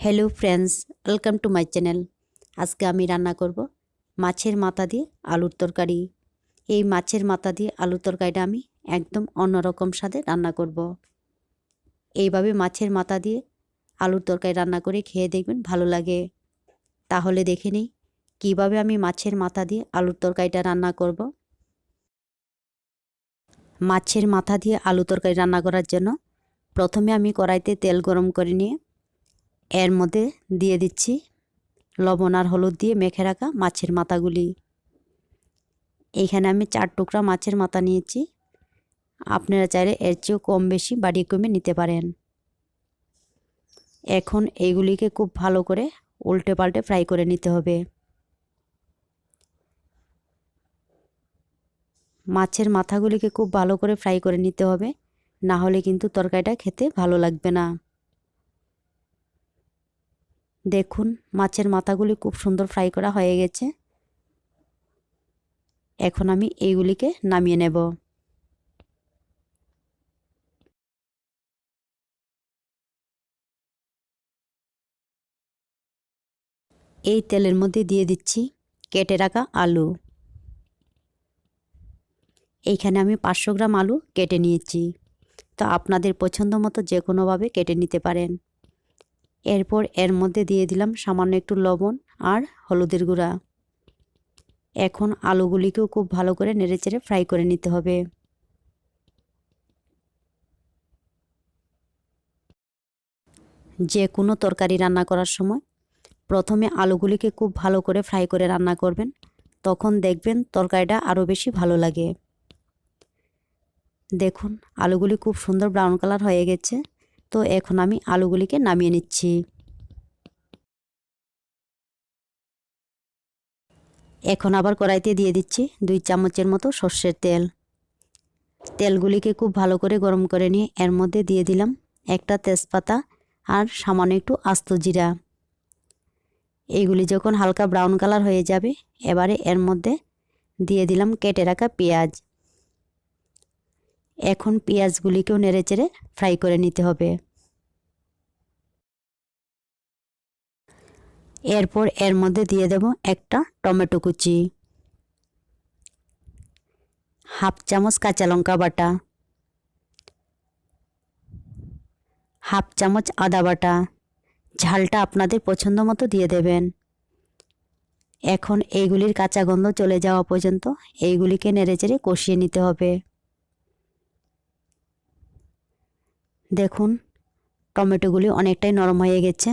Hello friends, welcome to my channel. আজকে আমি রান্না করব মাছের মাথা দিয়ে আলুর তরকারি। এই মাছের মাথা দিয়ে আলুর তরকারিটা আমি একদম অন্যরকম স্বাদে রান্না করব। এইভাবে মাছের মাথা দিয়ে আলুর তরকারি রান্না করে খেয়ে দেখবেন ভালো লাগে। তাহলে দেখে নিই কীভাবে আমি মাছের মাথা দিয়ে আলুর তরকারিটা রান্না করব। মাছের মাথা দিয়ে আলু তরকারি রান্না করার জন্য প্রথমে আমি কড়াইতে তেল গরম করে নিয়ে এর মধ্যে দিয়ে দিচ্ছি লবণ আর হলুদ দিয়ে মেখে রাখা মাছের মাথাগুলি। এইখানে আমি 4 টুকরা মাছের মাথা নিয়েছি। আপনারা চাইলে এর চেয়েও কম বেশি বাড়িয়ে কমে নিতে পারেন। এখন এইগুলিকে খুব ভালো করে উল্টে পাল্টে ফ্রাই করে নিতে হবে। মাছের মাথাগুলিকে খুব ভালো করে ফ্রাই করে নিতে হবে, না হলে কিন্তু তরকারিটা খেতে ভালো লাগবে না। দেখুন মাছের মাথাগুলি খুব সুন্দর ফ্রাই করা হয়ে গেছে। এখন আমি এইগুলিকে নামিয়ে নেব। এই তেলের মধ্যে দিয়ে দিচ্ছি কেটে রাখা আলু। এইখানে আমি 500 গ্রাম আলু কেটে নিয়েছি, তো আপনাদের পছন্দ মতো যে কোনোভাবে কেটে নিতে পারেন। এরপর এর মধ্যে দিয়ে দিলাম সামান্য একটু লবণ আর হলুদের গুঁড়া। এখন আলুগুলিকেও খুব ভালো করে নেড়েচেড়ে ফ্রাই করে নিতে হবে। যে কোনো তরকারি রান্না করার সময় প্রথমে আলুগুলিকে খুব ভালো করে ফ্রাই করে রান্না করবেন, তখন দেখবেন তরকারিটা আরও বেশি ভালো লাগে। দেখুন আলুগুলি খুব সুন্দর ব্রাউন কালার হয়ে গেছে, তো এখন আমি আলুগুলিকে নামিয়ে নিচ্ছি। এখন আবার কড়াইতে দিয়ে দিচ্ছি 2 চামচের মতো সর্ষের তেল। তেলগুলিকে খুব ভালো করে গরম করে নিয়ে এর মধ্যে দিয়ে দিলাম একটা তেজপাতা আর সামান্য একটু আস্ত জিরা। এইগুলি যখন হালকা ব্রাউন কালার হয়ে যাবে, এবারে এর মধ্যে দিয়ে দিলাম কেটে রাখা পেঁয়াজ। এখন পেঁয়াজগুলিকেও নেড়েচেড়ে ফ্রাই করে নিতে হবে। এরপর এর মধ্যে দিয়ে দেব একটা টমেটো কুচি, হাফ চামচ কাঁচা লঙ্কা বাটা, হাফ চামচ আদা বাটা। ঝালটা আপনাদের পছন্দ মতো দিয়ে দেবেন। এখন এইগুলির কাঁচা গন্ধ চলে যাওয়া পর্যন্ত এইগুলিকে নেড়েচেড়ে কষিয়ে নিতে হবে। দেখুন টমেটোগুলি অনেকটাই নরম হয়ে গেছে।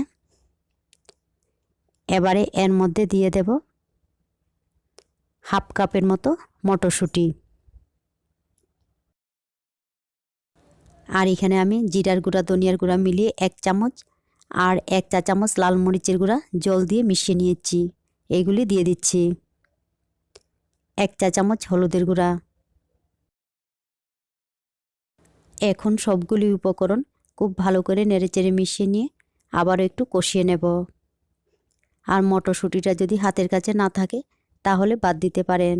এবারে এর মধ্যে দিয়ে দেব হাফ কাপের মতো মটরশুঁটি। আর এখানে আমি জিরার গুঁড়া ধনিয়ার গুঁড়া মিলিয়ে 1 চামচ আর 1 চা চামচ লাল মরিচের গুঁড়া জল দিয়ে মিশিয়ে নিয়েছি। এইগুলি দিয়ে দিচ্ছি। 1 চা চামচ হলুদের গুঁড়া। এখন সবগুলি উপকরণ খুব ভালো করে নেড়েচেড়ে মিশিয়ে নিয়ে আবারও একটু কষিয়ে নেব। আর মটরশুঁটিটা যদি হাতের কাছে না থাকে তাহলে বাদ দিতে পারেন,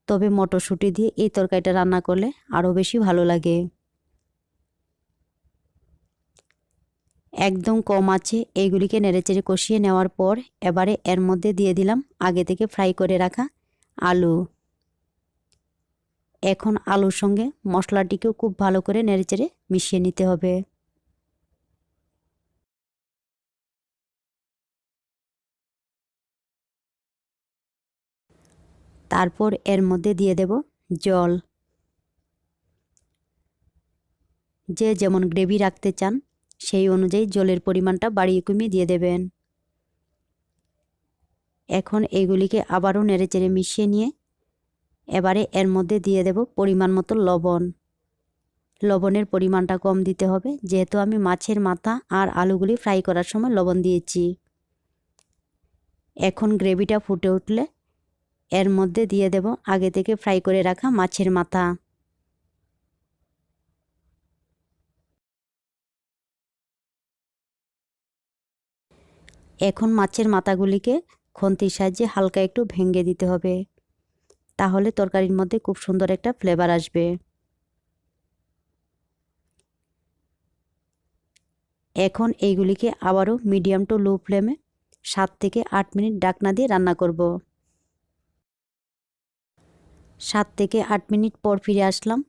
তবে মটরশুঁটি দিয়ে এই তরকারিটা রান্না করলে আরও বেশি ভালো লাগে। একদম কম আছে এইগুলিকে নেড়েচেড়ে কষিয়ে নেওয়ার পর এবারে এর মধ্যে দিয়ে দিলাম আগে থেকে ফ্রাই করে রাখা আলু। এখন আলুর সঙ্গে মশলাটিকেও খুব ভালো করে নেড়েচেড়ে মিশিয়ে নিতে হবে। তারপর এর মধ্যে দিয়ে দেব জল। যে যেমন গ্রেভি রাখতে চান সেই অনুযায়ী জলের পরিমাণটা বাড়িয়ে কমিয়ে দিয়ে দেবেন। এখন এইগুলিকে আবারও নেড়েচেড়ে মিশিয়ে নিয়ে এবারে এর মধ্যে দিয়ে দেব পরিমাণ মতো লবণ। লবণের পরিমাণটা কম দিতে হবে, যেহেতু আমি মাছের মাথা আর আলুগুলি ফ্রাই করার সময় লবণ দিয়েছি। এখন গ্রেভিটা ফুটে উঠলে এর মধ্যে দিয়ে দেব আগে থেকে ফ্রাই করে রাখা মাছের মাথা। এখন মাছের মাথাগুলিকে খুন্তির সাহায্যে হালকা একটু ভেঙে দিতে হবে, তাহলে তরকারির মধ্যে খুব সুন্দর একটা ফ্লেভার আসবে। এখন এইগুলিকে আবারও মিডিয়াম টু লো ফ্লেমে 7 থেকে 8 মিনিট ঢাকনা দিয়ে রান্না করব। 7 থেকে 8 মিনিট পর ফিরে আসলাম।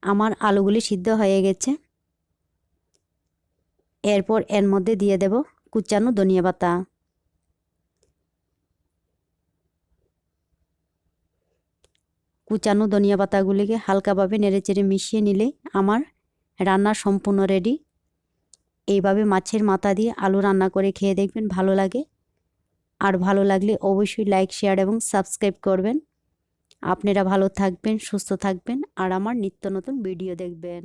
আমার আলুগুলি সিদ্ধ হয়ে গেছে। এরপর এর মধ্যে দিয়ে দেব কুচানো ধনিয়া পাতা। কুচানো ধনিয়া পাতাগুলিকে হালকাভাবে নেড়েচেড়ে মিশিয়ে নিলে আমার রান্না সম্পূর্ণ রেডি। এইভাবে মাছের মাথা দিয়ে আলু রান্না করে খেয়ে দেখবেন, ভালো লাগে। আর ভালো লাগলে অবশ্যই লাইক, শেয়ার এবং সাবস্ক্রাইব করবেন। আপনারা ভালো থাকবেন, সুস্থ থাকবেন আর আমার নিত্য নতুন ভিডিও দেখবেন।